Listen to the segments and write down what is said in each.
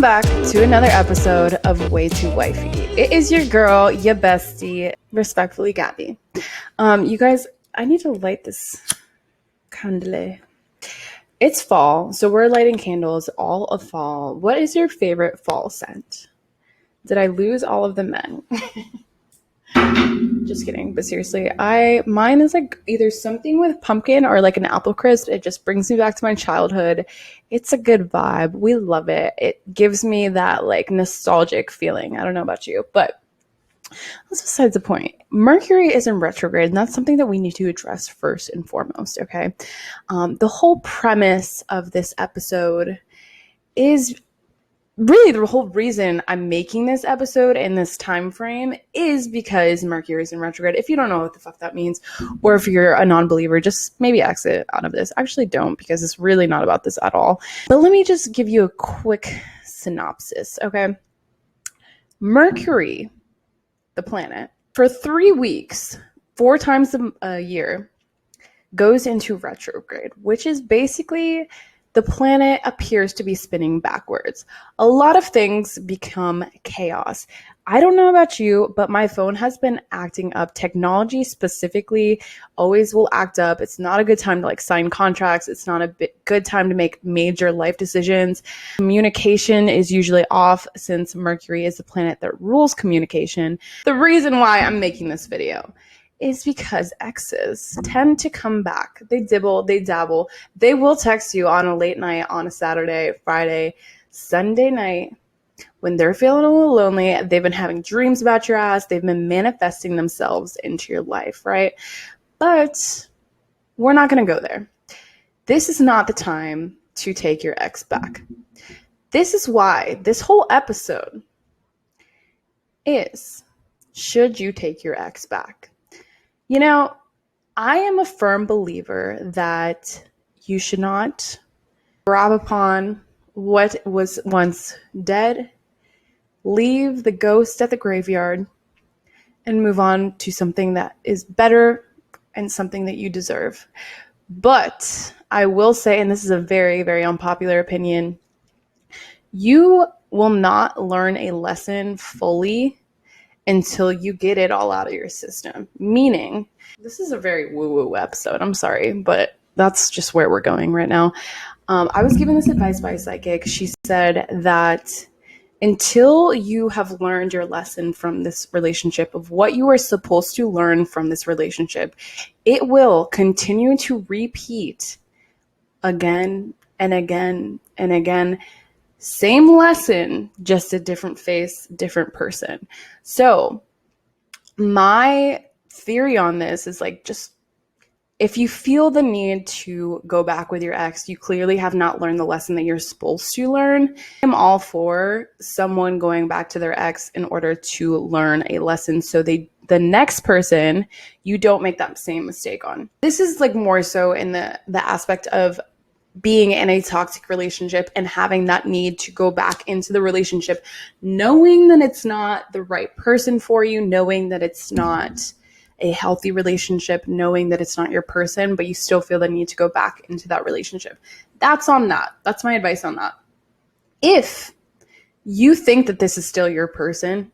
back to another episode of Way Too Wifey. It is your girl, your bestie, respectfully Gabby. You guys, I need to light this candle. It's fall, so we're lighting candles all of fall. What is your favorite fall scent? Did I lose all of the men? Just kidding, but seriously, mine is like either something with pumpkin or like an apple crisp. It just brings me back to my childhood. It's a good vibe. We love it. It gives me that like nostalgic feeling. I don't know about you, but that's besides the point. Mercury is in retrograde, and that's something that we need to address first and foremost, okay? The whole premise of this episode is really the whole reason I'm making this episode in this time frame is because Mercury is in retrograde. If you don't know what the fuck that means, or if you're a non-believer, just maybe exit out of this. Actually don't, because it's really not about this at all. But let me just give you a quick synopsis, okay? Mercury, the planet, for 3 weeks, 4 times a year, goes into retrograde, which is basically the planet appears to be spinning backwards. A lot of things become chaos. I don't know about you, but my phone has been acting up. Technology specifically always will act up. It's not a good time to like sign contracts. It's not a good time to make major life decisions. Communication is usually off since Mercury is the planet that rules communication. The reason why I'm making this video is because exes tend to come back. They dibble, they dabble. They will text you on a late night, on a Saturday, Friday, Sunday night when they're feeling a little lonely. They've been having dreams about your ass. They've been manifesting themselves into your life, right? But we're not going to go there. This is not the time to take your ex back. This is why this whole episode is, should you take your ex back? You know, I am a firm believer that you should not grab upon what was once dead, leave the ghost at the graveyard, and move on to something that is better and something that you deserve. But I will say, and this is a very, very unpopular opinion, you will not learn a lesson fully until you get it all out of your system. Meaning, this is a very woo-woo episode. I'm sorry, but that's just where we're going right now. I was given this advice by a psychic. She said that until you have learned your lesson from this relationship of what you are supposed to learn from this relationship, it will continue to repeat again and again and again. Same lesson, just a different face, different person. So my theory on this is like, just if you feel the need to go back with your ex, you clearly have not learned the lesson that you're supposed to learn. I'm all for someone going back to their ex in order to learn a lesson so the next person, you don't make that same mistake on. This is like more so in the aspect of being in a toxic relationship and having that need to go back into the relationship, knowing that it's not the right person for you, knowing that it's not a healthy relationship, knowing that it's not your person, but you still feel the need to go back into that relationship. That's on that. That's my advice on that. If you think that this is still your person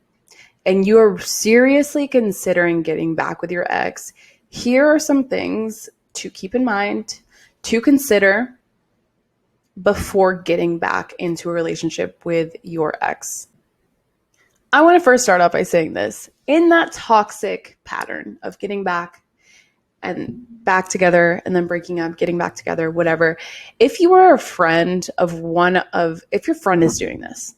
and you are seriously considering getting back with your ex, here are some things to keep in mind, to consider before getting back into a relationship with your ex. I want to first start off by saying this. In that toxic pattern of getting back and back together and then breaking up, getting back together, whatever, if you are a friend of if your friend is doing this,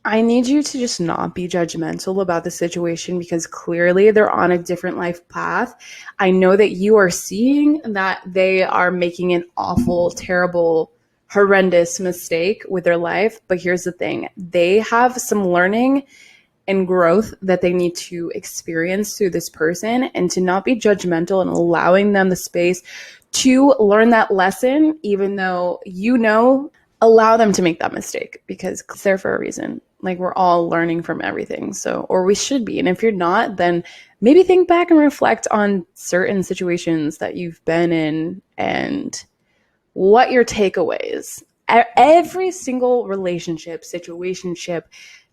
I need you to just not be judgmental about the situation, because clearly they're on a different life path. I know that you are seeing that they are making an awful, terrible, horrendous mistake with their life. But here's the thing. They have some learning and growth that they need to experience through this person, and to not be judgmental and allowing them the space to learn that lesson, even though allow them to make that mistake, because it's there for a reason. Like, we're all learning from everything. So, or we should be. And if you're not, then maybe think back and reflect on certain situations that you've been in and what your takeaways Every single relationship, situationship,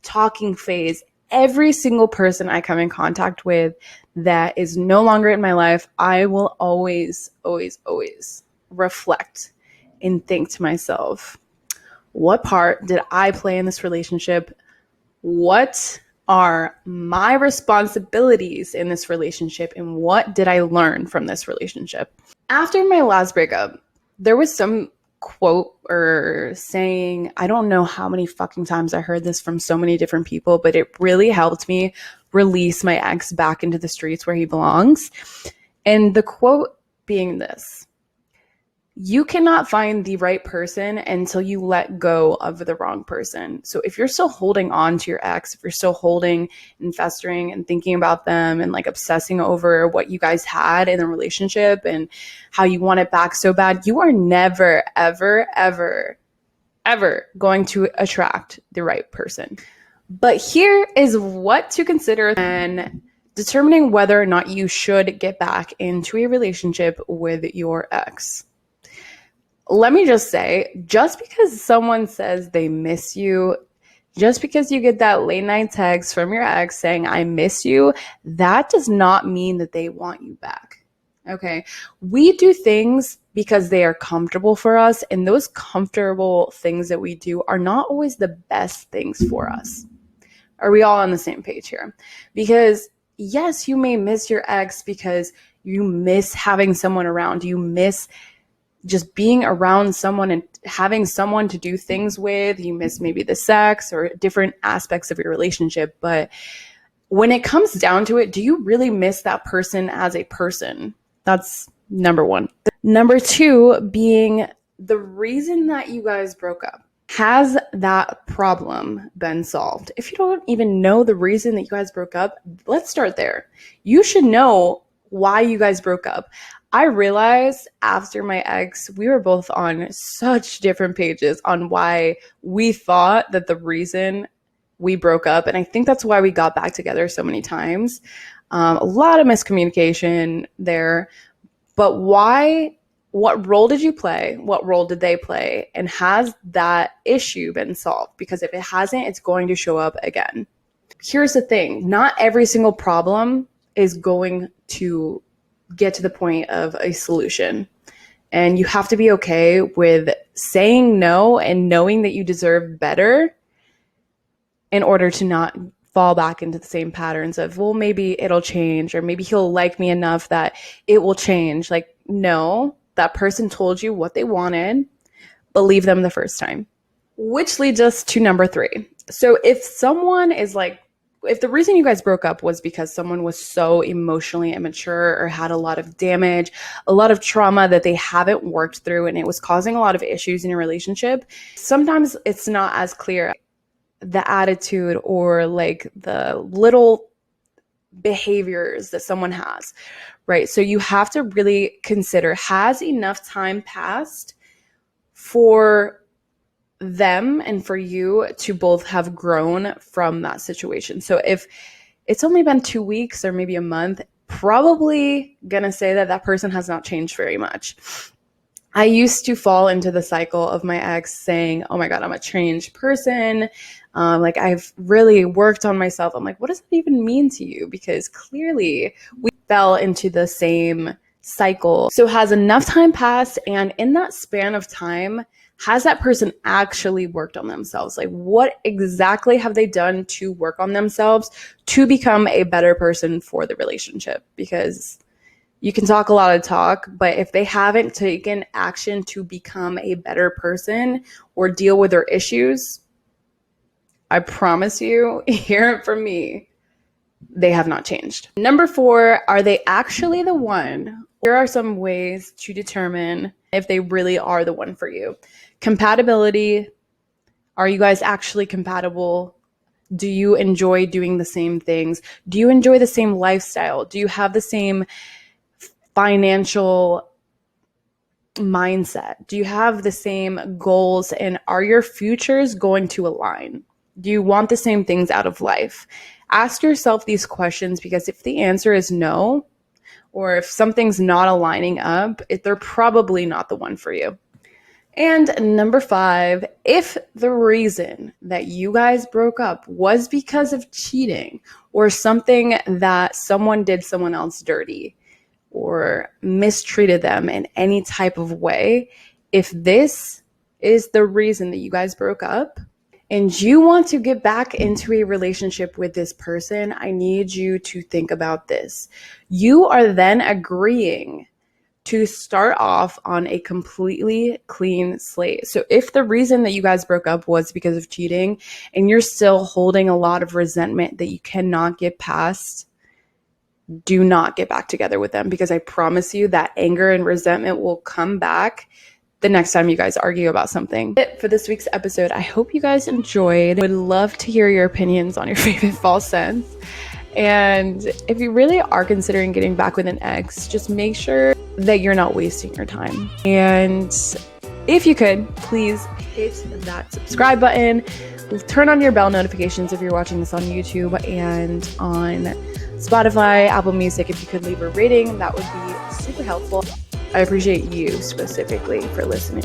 talking phase, every single person I come in contact with that is no longer in my life, I will always, always, always reflect and think to myself, what part did I play in this relationship? What are my responsibilities in this relationship? And what did I learn from this relationship? After my last breakup, there was some quote or saying, I don't know how many fucking times I heard this from so many different people, but it really helped me release my ex back into the streets where he belongs. And the quote being this: you cannot find the right person until you let go of the wrong person. So if you're still holding on to your ex, if you're still holding and festering and thinking about them and like obsessing over what you guys had in the relationship and how you want it back so bad, you are never, ever, ever, ever going to attract the right person. But here is what to consider when determining whether or not you should get back into a relationship with your ex. Let me just say, just because someone says they miss you, just because you get that late night text from your ex saying, I miss you, that does not mean that they want you back. Okay. We do things because they are comfortable for us, and those comfortable things that we do are not always the best things for us. Are we all on the same page here? Because yes, you may miss your ex because you miss having someone around. You miss just being around someone and having someone to do things with. You miss maybe the sex or different aspects of your relationship. But when it comes down to it, do you really miss that person as a person? That's number one. Number two being the reason that you guys broke up. Has that problem been solved? If you don't even know the reason that you guys broke up, let's start there. You should know why you guys broke up. I realized after my ex, we were both on such different pages on why we thought that the reason we broke up, and I think that's why we got back together so many times. A lot of miscommunication there, but why? What role did you play? What role did they play? And has that issue been solved? Because if it hasn't, it's going to show up again. Here's the thing. Not every single problem is going to get to the point of a solution. And you have to be okay with saying no and knowing that you deserve better in order to not fall back into the same patterns of, well, maybe it'll change, or maybe he'll like me enough that it will change. Like, no, that person told you what they wanted. Believe them the first time. Which leads us to number three. So if someone is like, if the reason you guys broke up was because someone was so emotionally immature or had a lot of damage, a lot of trauma that they haven't worked through, and it was causing a lot of issues in your relationship, sometimes it's not as clear the attitude or like the little behaviors that someone has, right? So you have to really consider, has enough time passed for them and for you to both have grown from that situation? So if it's only been 2 weeks or maybe a month, probably gonna say that that person has not changed very much. I used to fall into the cycle of my ex saying, oh my God, I'm a changed person. Like, I've really worked on myself. I'm like, what does that even mean to you? Because clearly we fell into the same cycle. So has enough time passed? And in that span of time, has that person actually worked on themselves? Like, what exactly have they done to work on themselves to become a better person for the relationship? Because you can talk a lot of talk, but if they haven't taken action to become a better person or deal with their issues, I promise you, hear it from me, they have not changed. Number four, are they actually the one? Here are some ways to determine if they really are the one for you. Compatibility. Are you guys actually compatible? Do you enjoy doing the same things? Do you enjoy the same lifestyle? Do you have the same financial mindset? Do you have the same goals? And are your futures going to align? Do you want the same things out of life? Ask yourself these questions, because if the answer is no, or if something's not aligning up, they're probably not the one for you. And number 5, if the reason that you guys broke up was because of cheating or something that someone did someone else dirty or mistreated them in any type of way, if this is the reason that you guys broke up and you want to get back into a relationship with this person, I need you to think about this. You are then agreeing to start off on a completely clean slate. So if the reason that you guys broke up was because of cheating and you're still holding a lot of resentment that you cannot get past, do not get back together with them, because I promise you that anger and resentment will come back the next time you guys argue about something. That's it for this week's episode. I hope you guys enjoyed. Would love to hear your opinions on your favorite fall scents. And if you really are considering getting back with an ex, just make sure that you're not wasting your time. And if you could, please hit that subscribe button, turn on your bell notifications if you're watching this on YouTube and on Spotify, Apple Music. If you could leave a rating, that would be super helpful. I appreciate you specifically for listening.